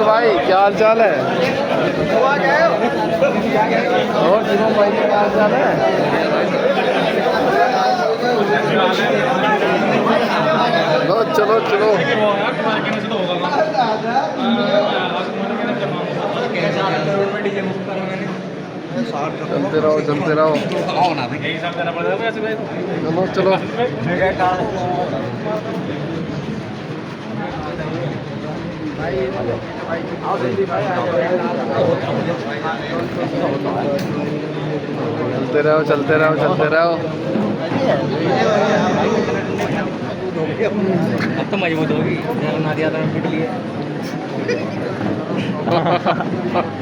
भाई क्या हाल चाल है? और जीवन भाई क्या हाल चाल है? चलो चलो चलते रहो चलते रहो। चलो चलो चलते रहो चलते रहो चलते रहो। अब तो मजबूत होगी जगन्नाथ यात्रा में फिट लिए।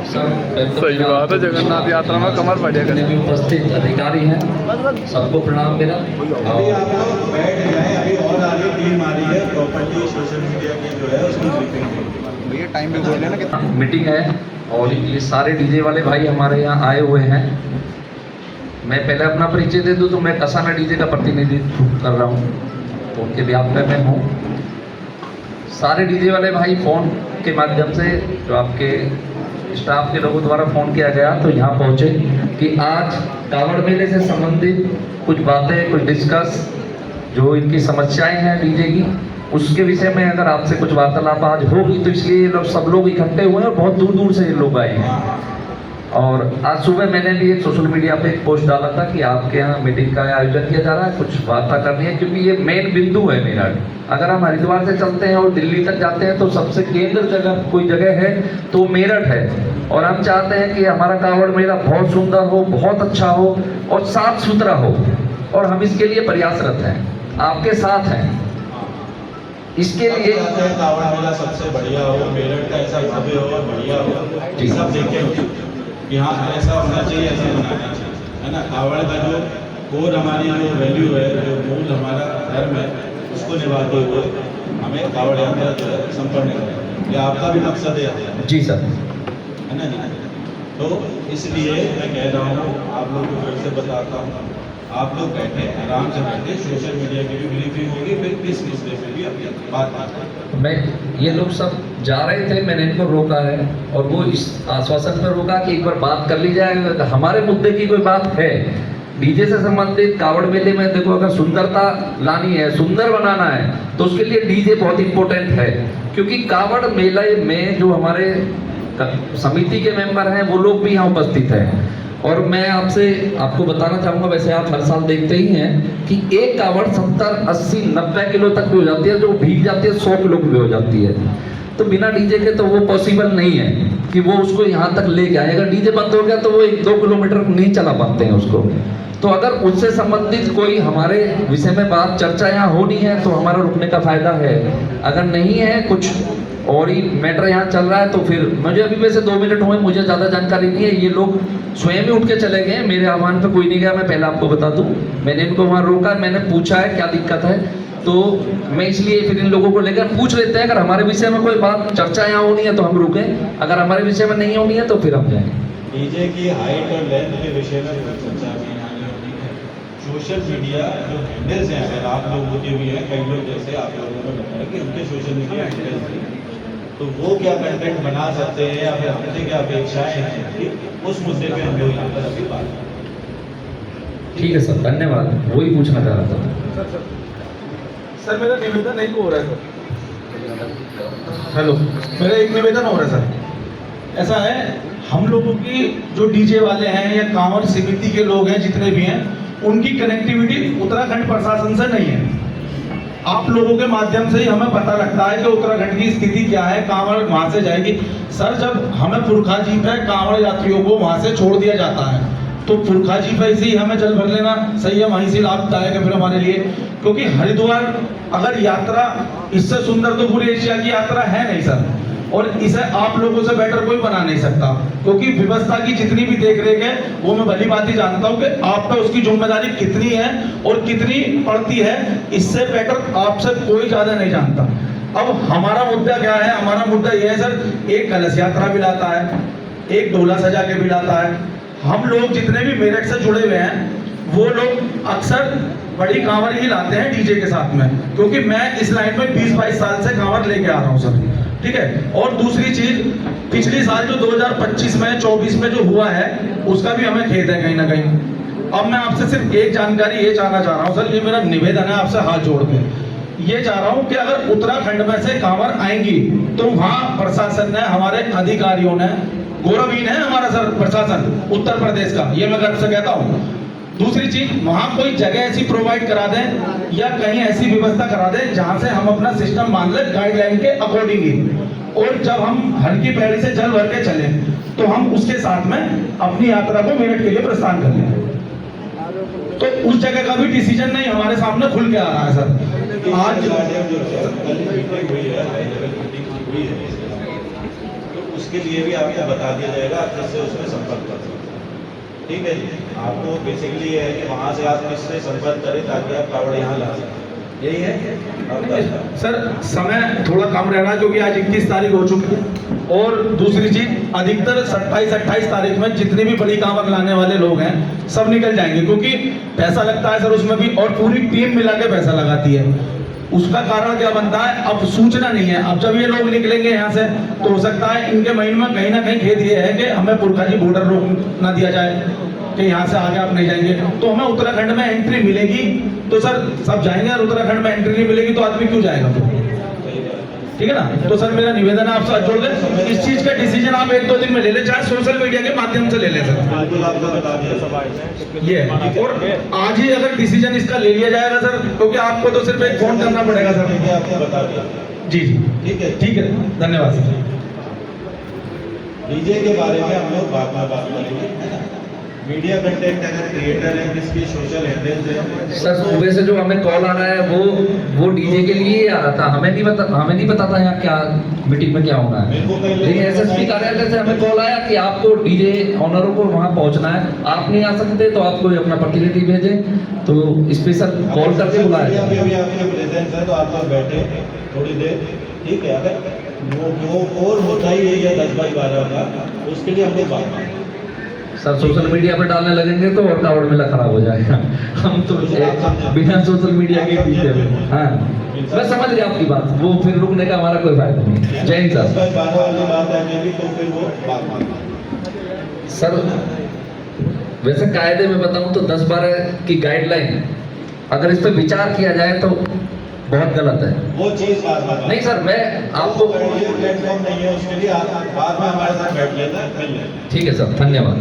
सही बात है, जगन्नाथ यात्रा में कमर बढ़ेगा। उपस्थित अधिकारी हैं, सबको प्रणाम मेरा। अभी आप लोग बैठ जाएं, अभी और आगे टीम आ रही है प्रॉपर्टी सोशल मीडिया की जो है उसकी ब्रीफिंग। भैया टाइम भी बोल लेना कितना मीटिंग है और ये सारे डीजे वाले भाई हमारे यहाँ आए हुए हैं। मैं पहले अपना परिचय दे दूँ तो मैं कसाना डीजे का प्रतिनिधित्व कर रहा हूँ, तो उनके व्याप में मैं हूँ। सारे डीजे वाले भाई फ़ोन के माध्यम से जो आपके स्टाफ के लोगों द्वारा फ़ोन किया गया तो यहाँ पहुँचे कि आज कांवड़ मेले से संबंधित कुछ बातें, कुछ डिस्कस जो इनकी समस्याएं हैं डीजे की, उसके विषय में अगर आपसे कुछ वार्तालाप आज होगी, तो इसलिए ये लोग सब लोग इकट्ठे हुए हैं और बहुत दूर दूर से ये लोग आए हैं। और आज सुबह मैंने भी एक सोशल मीडिया पे एक पोस्ट डाला था कि आपके यहाँ मीटिंग का आयोजन किया जा रहा है, कुछ वार्ता करनी है, क्योंकि ये मेन बिंदु है मेरा। अगर हम हरिद्वार से चलते हैं और दिल्ली तक जाते हैं तो सबसे केंद्र जगह कोई जगह है तो मेरठ है, और हम चाहते हैं कि हमारा कांवड़ मेला बहुत सुंदर हो, बहुत अच्छा हो और साफ सुथरा हो, और हम इसके लिए प्रयासरत हैं, आपके साथ हैं। इसके लिए कांवड़ मेला सबसे बढ़िया हो, मेरठ का ऐसा भव्य हो, बढ़िया हो, सब देखें कि हाँ ऐसा होना चाहिए, ऐसा बनाना चाहिए, है ना। कांवड़ का जो कोर हमारी जो वैल्यू है, जो मूल हमारा धर्म है, उसको निभाते हुए हमें कांवड़ यात्रा जो है संपन्न करना है। ये आपका भी मकसद है जी सर, है ना जी। तो इसलिए मैं कह रहा हूँ, आप लोग को फिर से बताता हूँ, आप लोग बैठे आराम से बैठे, सोशल मीडिया की भी ब्रीफिंग होगी, फिर किस मुद्दे पे भी अपनी बात करते हैं। मैं ये लोग सब जा रहे थे, मैंने इनको रोका है और वो इस आश्वासन पर रोका कि एक बार बात कर ली जाए। हमारे मुद्दे की कोई बात है डीजे से संबंधित, कांवड़ मेले में देखो अगर सुंदरता लानी है, सुंदर बनाना है, तो उसके लिए डीजे बहुत इम्पोर्टेंट है। क्योंकि कांवड़ मेले में जो हमारे समिति के मेंबर हैं वो लोग भी यहाँ उपस्थित हैं, और मैं आपको बताना चाहूँगा, वैसे आप हर साल देखते ही हैं कि एक कांवड़ 70, 80, 90 किलो तक भी हो जाती है, जो भीग जाती है 100 किलो की भी हो जाती है। तो बिना डीजे के तो वो पॉसिबल नहीं है कि वो उसको यहाँ तक लेके आए। अगर डीजे बंद हो गया तो वो 1-2 किलोमीटर नहीं चला पाते हैं उसको। तो अगर उससे संबंधित कोई हमारे विषय में बात चर्चा यहाँ होनी है तो हमारा रुकने का फायदा है। अगर नहीं है, कुछ और ही मैटर यहाँ चल रहा है, तो फिर मुझे अभी वैसे 2 मिनट हुए, मुझे ज़्यादा जानकारी नहीं है। ये लोग स्वयं ही उठ के चले गए, मेरे आह्वान पे कोई नहीं गया। मैं पहले आपको बता दूं, मैंने इनको वहाँ रोका, मैंने पूछा है क्या दिक्कत है, तो मैं इसलिए फिर इन लोगों को लेकर पूछ लेते हैं। अगर हमारे विषय में कोई बात चर्चा यहाँ होनी है तो हम रुकें, अगर हमारे विषय में नहीं होनी है तो फिर हम जाएंगे। डीजे की हाइट और लेंथ के विषय में चर्चा भी यहाँ नहीं होती है। सोशल मीडिया जो हैंडल्स हैं, अगर आप लोगों के भी हैं, कई लोग जैसे आप लोगों को बताया कि उनके सोशल मीडिया हैंडल्स हैं, तो वो क्या कंटेंट बना सकते हैं या फिर हमसे क्या अपेक्षाएं हैं, उस मुद्दे पे हम लोग यहाँ पर अभी बात करें। ठीक है सर, धन्यवाद, वही पूछना चाह रहा था। सर मेरा निवेदन एक हो रहा है सर। हेलो, मेरा एक निवेदन हो रहा है सर। ऐसा है, हम लोगों की जो डीजे वाले हैं या कांवड़ समिति के लोग हैं, जितने भी हैं, उनकी कनेक्टिविटी उत्तराखंड प्रशासन से नहीं है। आप लोगों के माध्यम से ही हमें पता लगता है कि उत्तराखंड की स्थिति क्या है, कांवड़ वहाँ से जाएगी। सर, जब हमें पुरखा जी पे कांवड़ यात्रियों को वहाँ से छोड़ दिया जाता है तो पुरखा जी पे से ही हमें जल भर लेना सही है, वहीं से लाभदायक है फिर हमारे लिए। क्योंकि हरिद्वार अगर यात्रा इससे सुंदर तो पूरी एशिया की यात्रा है नहीं सर, और इसे आप लोगों से बेटर कोई बना नहीं सकता। क्योंकि व्यवस्था की जितनी भी देख रेख है वो मैं भली बात ही जानता हूँ कि आप पे उसकी जिम्मेदारी कितनी है और कितनी पड़ती है, इससे बेटर आपसे कोई ज्यादा नहीं जानता। अब हमारा मुद्दा क्या है? हमारा मुद्दा यह है सर, एक कलश यात्रा भी लाता है, एक डोला सजा के भी लाता है। हम लोग जितने भी मेरठ से जुड़े हुए हैं वो लोग अक्सर बड़ी कांवर ही लाते हैं डीजे के साथ में, क्योंकि मैं इस लाइन में 20-22 साल से कांवर लेके आ रहा हूँ सर। ठीक है। और दूसरी चीज, पिछली साल जो 2025 में 24 में जो हुआ है उसका भी हमें खेद है कहीं ना कहीं। अब मैं आपसे सिर्फ एक जानकारी ये जानना चाह रहा हूँ सर, ये मेरा निवेदन है आपसे हाथ जोड़ के, ये चाह रहा हूँ कि अगर उत्तराखंड में से कांवर आएंगी तो वहाँ प्रशासन ने, हमारे अधिकारियों ने, गौरवहीन है हमारा सर प्रशासन उत्तर प्रदेश का, ये मैं गर्व से कहता हूँ। दूसरी चीज, वहाँ कोई जगह ऐसी प्रोवाइड करा दें या कहीं ऐसी व्यवस्था करा दें जहाँ से हम अपना सिस्टम मान लें गाइडलाइन के अकॉर्डिंग ही, और जब हम हल्की पैड़ी से जल भर के चलें तो हम उसके साथ में अपनी यात्रा को मेरठ के लिए प्रस्थान कर लें। तो उस जगह का भी डिसीजन नहीं हमारे सामने खुल के आ रहा है सर। आज जो है कल मीटिंग हुई है, हाई लेवल मीटिंग हुई है, तो उसके लिए भी आपको बता दिया जाएगा, आप किससे उसमें संपर्क कर सकते हैं। ठीक है जी, आपको बेसिकली ये है कि वहाँ से आप किससे संपर्क करें ताकि आप कावड़ यहाँ ला सकें, यही है सर। समय थोड़ा कम रह रहा है क्योंकि आज 21 तारीख हो चुकी है, और दूसरी चीज अधिकतर 27-28 तारीख में जितने भी बड़ी कांवर लाने वाले लोग हैं सब निकल जाएंगे, क्योंकि पैसा लगता है सर उसमें भी, और पूरी टीम मिला के पैसा लगाती है। उसका कारण क्या बनता है, अब सूचना नहीं है। अब जब ये लोग निकलेंगे यहाँ से तो हो सकता है इनके माइंड में कहीं ना कहीं खेद ये है कि हमें पुरखाजी बॉर्डर रोक ना दिया जाए कि यहाँ से आगे आप नहीं जाएंगे, तो हमें उत्तराखंड में एंट्री मिलेगी। तो सर सब जाएंगे और उत्तराखंड में एंट्री नहीं मिलेगी तो आदमी क्यों जाएगा फिर? ठीक है ना। तो सर मेरा निवेदन है आपसे जोड़ दें, इस चीज का डिसीजन आप 1-2 दिन में ले लें, चाहे सोशल मीडिया के माध्यम से ले लें सर। बिल्कुल आपको बता दिया ये है। और आज ही अगर डिसीजन इसका ले लिया जाएगा सर, क्योंकि आपको तो सिर्फ एक फोन करना पड़ेगा सर। आपको बता दिया जी जी ठीक है, धन्यवाद सर। डीजे के बारे में हम लोग बाद में बात करेंगे, है ना। मीडिया कंटेंट अगर क्रिएटर है, किसकी सोशल हैंडल्स है। सर सुबह से जो हमें कॉल आ रहा है वो डीजे के लिए ही आ रहा था, हमें नहीं पता था यहाँ क्या मीटिंग में क्या होना है। लेकिन एसएसपी कार्यालय से हमें कॉल आया कि आपको डीजे ऑनरों को वहाँ पहुँचना है, आप नहीं आ सकते तो आप कोई अपना प्रतिनिधि भेजें, तो स्पेशल कॉल करके बुलाया। अभी आपके प्रेजेंस है तो आप लोग बैठे थोड़ी देर, ठीक है। अगर वो और होता ही है या 10/12 का, उसके लिए हम लोग बात करें। सर सोशल मीडिया पे डालने लगेंगे तो और कावड़ मेला खराब हो जाएगा। हम तो बिना सोशल मीडिया के पीछे हैं। हाँ मैं समझ रही आपकी बात, वो फिर रुकने का हमारा कोई फायदा नहीं। जय हिंद सर। 10/12 वाली बात आएगी तो फिर वो बात मानेंगे। सर वैसे कायदे में बताऊं तो 10-12 की गाइडलाइन अगर इस पर विचार किया जाए तो बहुत गलत है। वो चीज बाद में नहीं सर, मैं आपको प्लेटफॉर्म नहीं है उसके लिए, आप बाद में हमारे साथ बैठ लेना, मिल लेना। ठीक है सर, धन्यवाद।